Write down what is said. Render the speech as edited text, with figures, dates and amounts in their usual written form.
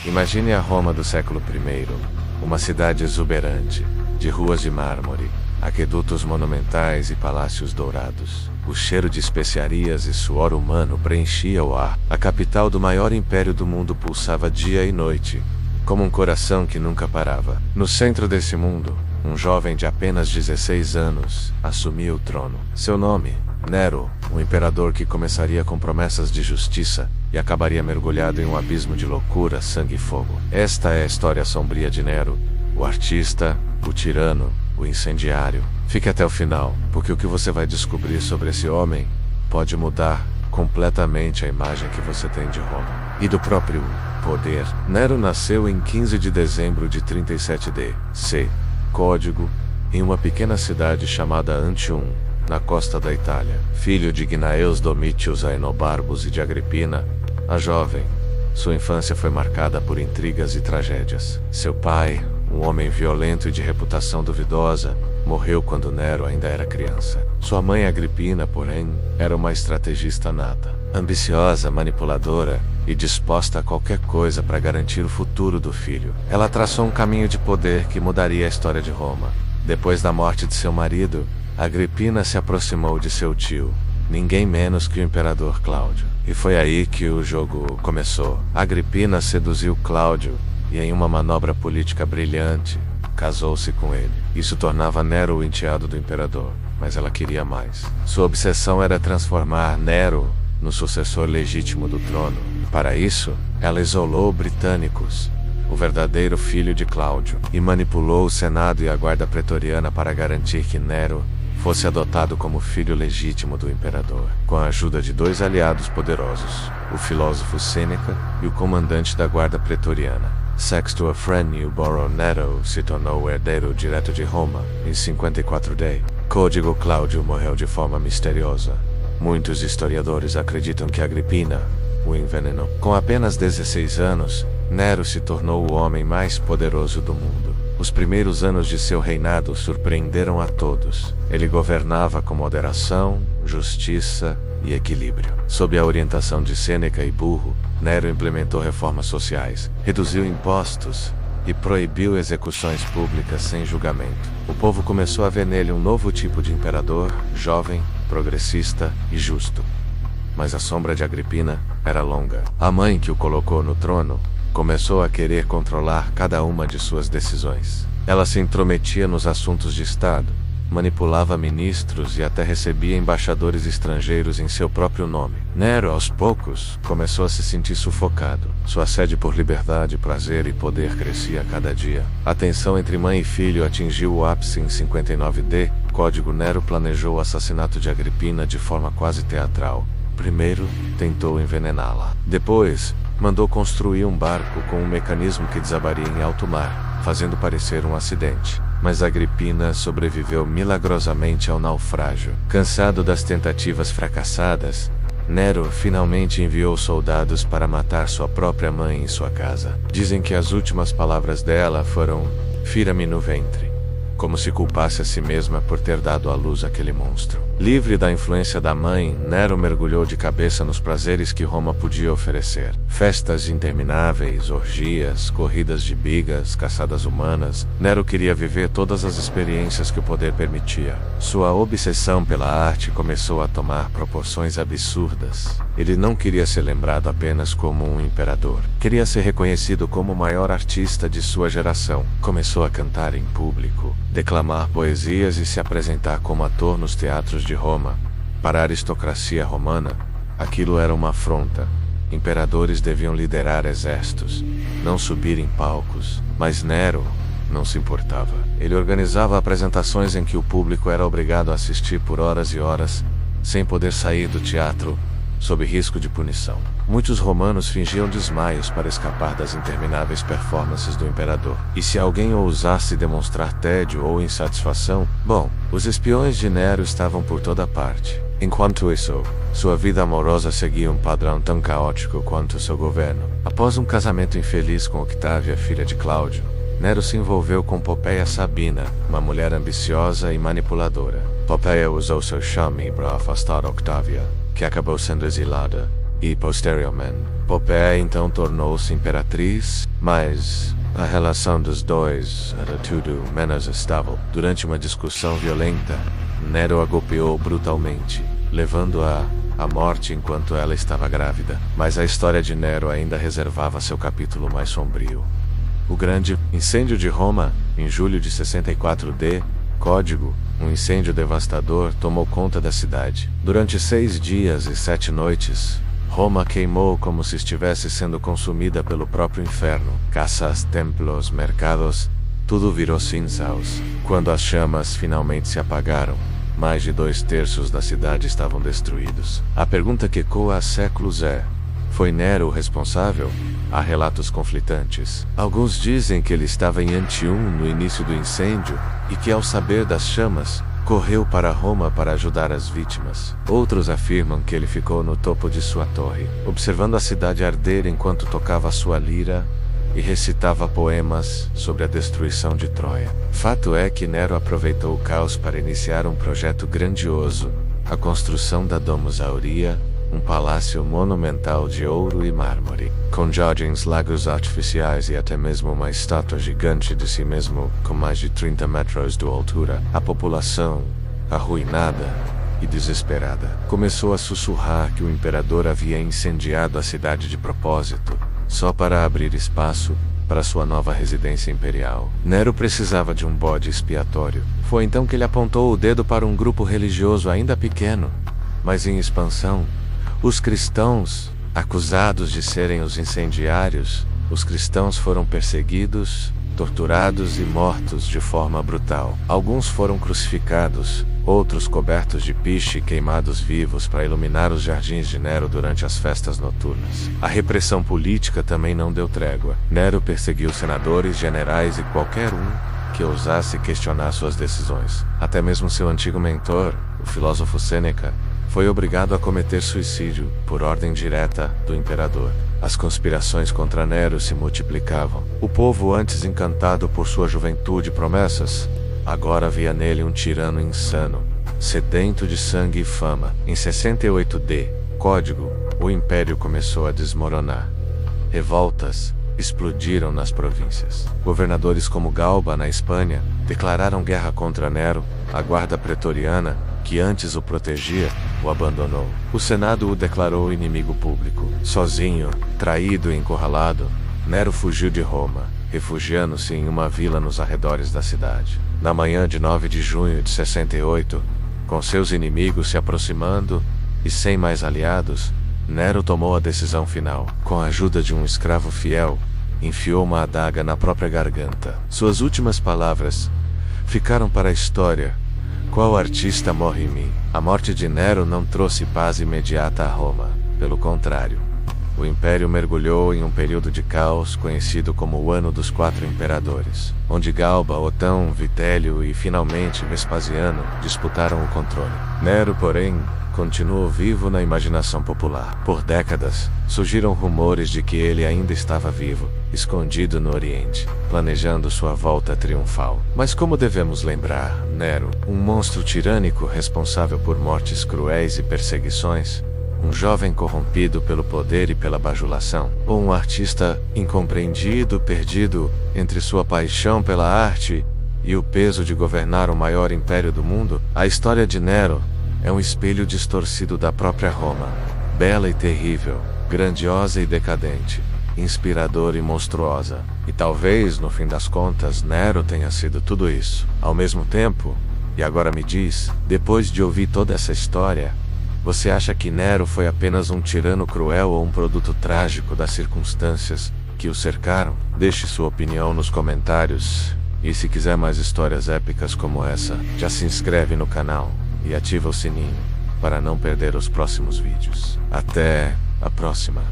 Imagine a Roma do século I, uma cidade exuberante, de ruas de mármore, aquedutos monumentais e palácios dourados. O cheiro de especiarias e suor humano preenchia o ar. A capital do maior império do mundo pulsava dia e noite, como um coração que nunca parava. No centro desse mundo, um jovem de apenas 16 anos assumia o trono. Seu nome, Nero, um imperador que começaria com promessas de justiça e acabaria mergulhado em um abismo de loucura, sangue e fogo. Esta é a história sombria de Nero, o artista, o tirano, o incendiário. Fique até o final, porque o que você vai descobrir sobre esse homem pode mudar completamente a imagem que você tem de Roma e do próprio poder. Nero nasceu em 15 de dezembro de 37 d.C., código, em uma pequena cidade chamada Antium, na costa da Itália. Filho de Gnaeus Domitius Aenobarbus e de Agripina, a jovem, sua infância foi marcada por intrigas e tragédias. Seu pai, um homem violento e de reputação duvidosa, morreu quando Nero ainda era criança. Sua mãe Agripina, porém, era uma estrategista nata, ambiciosa, manipuladora e disposta a qualquer coisa para garantir o futuro do filho. Ela traçou um caminho de poder que mudaria a história de Roma. Depois da morte de seu marido, Agripina se aproximou de seu tio, ninguém menos que o imperador Cláudio. E foi aí que o jogo começou. Agripina seduziu Cláudio e, em uma manobra política brilhante, casou-se com ele. Isso tornava Nero o enteado do imperador, mas ela queria mais. Sua obsessão era transformar Nero no sucessor legítimo do trono. Para isso, ela isolou britânicos, o verdadeiro filho de Cláudio, e manipulou o Senado e a guarda pretoriana para garantir que Nero fosse adotado como filho legítimo do imperador, com a ajuda de dois aliados poderosos, o filósofo Sêneca e o comandante da guarda pretoriana. Sexto Afrânio Borro Nero se tornou o herdeiro direto de Roma em 54 d. Código Cláudio morreu de forma misteriosa. Muitos historiadores acreditam que Agripina o envenenou. Com apenas 16 anos, Nero se tornou o homem mais poderoso do mundo. Os primeiros anos de seu reinado surpreenderam a todos. Ele governava com moderação, justiça e equilíbrio. Sob a orientação de Sêneca e Burro, Nero implementou reformas sociais, reduziu impostos e proibiu execuções públicas sem julgamento. O povo começou a ver nele um novo tipo de imperador, jovem, progressista e justo. Mas a sombra de Agripina era longa. A mãe que o colocou no trono começou a querer controlar cada uma de suas decisões. Ela se intrometia nos assuntos de Estado, manipulava ministros e até recebia embaixadores estrangeiros em seu próprio nome. Nero, aos poucos, começou a se sentir sufocado. Sua sede por liberdade, prazer e poder crescia a cada dia. A tensão entre mãe e filho atingiu o ápice em 59 d. Código Nero planejou o assassinato de Agripina de forma quase teatral. Primeiro, tentou envenená-la. Depois, mandou construir um barco com um mecanismo que desabaria em alto mar, fazendo parecer um acidente. Mas Agripina sobreviveu milagrosamente ao naufrágio. Cansado das tentativas fracassadas, Nero finalmente enviou soldados para matar sua própria mãe em sua casa. Dizem que as últimas palavras dela foram: "Fira-me no ventre", como se culpasse a si mesma por ter dado à luz aquele monstro. Livre da influência da mãe, Nero mergulhou de cabeça nos prazeres que Roma podia oferecer. Festas intermináveis, orgias, corridas de bigas, caçadas humanas. Nero queria viver todas as experiências que o poder permitia. Sua obsessão pela arte começou a tomar proporções absurdas. Ele não queria ser lembrado apenas como um imperador. Queria ser reconhecido como o maior artista de sua geração. Começou a cantar em público, declamar poesias e se apresentar como ator nos teatros de Roma. Para a aristocracia romana, aquilo era uma afronta. Imperadores deviam liderar exércitos, não subir em palcos. Mas Nero não se importava. Ele organizava apresentações em que o público era obrigado a assistir por horas e horas, sem poder sair do teatro, sob risco de punição. Muitos romanos fingiam desmaios para escapar das intermináveis performances do imperador. E se alguém ousasse demonstrar tédio ou insatisfação, bom, os espiões de Nero estavam por toda parte. Enquanto isso, sua vida amorosa seguia um padrão tão caótico quanto seu governo. Após um casamento infeliz com Octávia, filha de Cláudio, Nero se envolveu com Popéia Sabina, uma mulher ambiciosa e manipuladora. Popéia usou seu charme para afastar Octávia, que acabou sendo exilada, e posteriormente Popéia então tornou-se imperatriz, mas a relação dos dois era tudo menos estável. Durante uma discussão violenta, Nero a golpeou brutalmente, levando-a à morte enquanto ela estava grávida. Mas a história de Nero ainda reservava seu capítulo mais sombrio. O grande incêndio de Roma, em julho de 64 d. Código, um incêndio devastador tomou conta da cidade. Durante 6 dias e 7 noites, Roma queimou como se estivesse sendo consumida pelo próprio inferno. Casas, templos, mercados, tudo virou cinzas. Quando as chamas finalmente se apagaram, mais de 2/3 da cidade estavam destruídos. A pergunta que ecoa há séculos é: foi Nero o responsável? Há relatos conflitantes. Alguns dizem que ele estava em Antium no início do incêndio e que, ao saber das chamas, correu para Roma para ajudar as vítimas. Outros afirmam que ele ficou no topo de sua torre, observando a cidade arder enquanto tocava sua lira e recitava poemas sobre a destruição de Troia. Fato é que Nero aproveitou o caos para iniciar um projeto grandioso, a construção da Domus Aurea, um palácio monumental de ouro e mármore, com jardins, lagos artificiais e até mesmo uma estátua gigante de si mesmo, com mais de 30 metros de altura. A população, arruinada e desesperada, começou a sussurrar que o imperador havia incendiado a cidade de propósito, só para abrir espaço para sua nova residência imperial. Nero precisava de um bode expiatório. Foi então que ele apontou o dedo para um grupo religioso ainda pequeno, mas em expansão. Os cristãos, acusados de serem os incendiários, os cristãos foram perseguidos, torturados e mortos de forma brutal. Alguns foram crucificados, outros cobertos de piche e queimados vivos para iluminar os jardins de Nero durante as festas noturnas. A repressão política também não deu trégua. Nero perseguiu senadores, generais e qualquer um que ousasse questionar suas decisões. Até mesmo seu antigo mentor, o filósofo Sêneca, foi obrigado a cometer suicídio por ordem direta do imperador. As conspirações contra Nero se multiplicavam. O povo, antes encantado por sua juventude e promessas, agora via nele um tirano insano, sedento de sangue e fama. Em 68 d. Código, o império começou a desmoronar. Revoltas explodiram nas províncias. Governadores como Galba, na Espanha, declararam guerra contra Nero. A guarda pretoriana, que antes o protegia, o abandonou. O Senado o declarou inimigo público. Sozinho, traído e encurralado, Nero fugiu de Roma, refugiando-se em uma vila nos arredores da cidade. Na manhã de 9 de junho de 68, com seus inimigos se aproximando e sem mais aliados, Nero tomou a decisão final. Com a ajuda de um escravo fiel, enfiou uma adaga na própria garganta. Suas últimas palavras ficaram para a história: qual artista morre em mim? A morte de Nero não trouxe paz imediata a Roma. Pelo contrário, o império mergulhou em um período de caos conhecido como o Ano dos 4 Imperadores, onde Galba, Otão, Vitélio e finalmente Vespasiano disputaram o controle. Nero, porém, continuou vivo na imaginação popular. Por décadas, surgiram rumores de que ele ainda estava vivo, escondido no Oriente, planejando sua volta triunfal. Mas como devemos lembrar, Nero, um monstro tirânico responsável por mortes cruéis e perseguições, um jovem corrompido pelo poder e pela bajulação, ou um artista incompreendido, perdido entre sua paixão pela arte e o peso de governar o maior império do mundo? A história de Nero é um espelho distorcido da própria Roma, bela e terrível, grandiosa e decadente, inspiradora e monstruosa. E talvez, no fim das contas, Nero tenha sido tudo isso. Ao mesmo tempo, e agora me diz, depois de ouvir toda essa história, você acha que Nero foi apenas um tirano cruel ou um produto trágico das circunstâncias que o cercaram? Deixe sua opinião nos comentários. E se quiser mais histórias épicas como essa, já se inscreve no canal e ativa o sininho para não perder os próximos vídeos. Até a próxima!